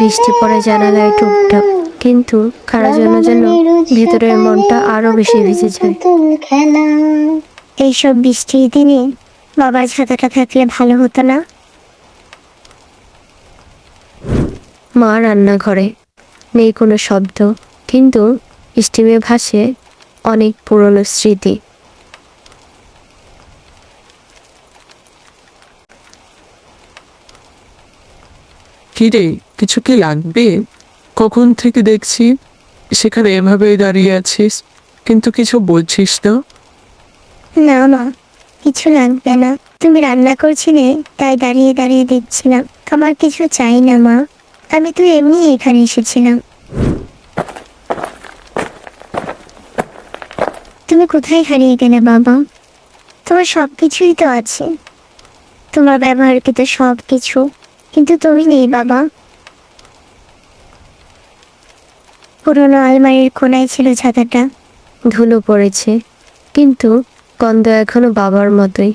বৃষ্টি পড়ে জানালায় টুকটাক, কিন্তু কারো জন্য যেন ভিতরের মনটা আরো বেশি ভিজে যায়। এইসব বৃষ্টির দিনে বাবার ছাতাটা থাকলে ভালো হতো না? মা রান্নাঘরে, নেই কোনো শব্দ, কিন্তু স্টিমে ভাসে অনেক পুরনো স্মৃতি। কিরে, কিছু কি লাগবে? কখন থেকে দেখছি সেখানে এভাবেই দাঁড়িয়ে আছিস, কিন্তু কিছু বলছিস না। না মা, কিছু লাগবে না। তুমি রান্না করছিলে তাই দাঁড়িয়ে দাঁড়িয়ে দেখছিলাম। আমার কিছু চাই না মা, আমি তো এমনি এখানে এসেছিলাম। তুমি কোথায় হারিয়ে গেলে বাবা? তোমার সব কিছুই তো আছে, তোমার ব্যবহারকৃত সব কিছু, কিন্তু তুমি নেই বাবা। পুরোনো আলমারির কোনায় ছিল ছাতাটা। ধুলো পড়েছে, কিন্তু গন্ধ এখনো বাবার মতোই।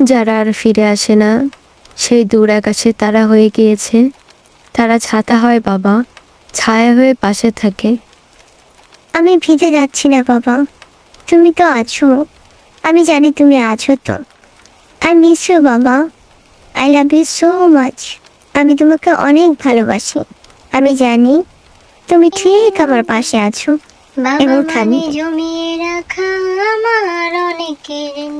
যারা আর ফিরে আসে না, সেই দূর আকাশে তারা হয়ে গিয়েছে। তারা ছাতা হয় বাবা, ছায়া হয়ে পাশে থাকে। আমি ভিজে যাচ্ছি না বাবা, তুমি তো আছো। আমি জানি তুমি আছো তো। আই মিস ইউ বাবা, I love you so much. আমি তোমাকে অনেক ভালোবাসি। আমি জানি তুমি ঠিক আমার পাশে আছো এবং থাকবে। জমিয়ে রাখা আমার অনেকের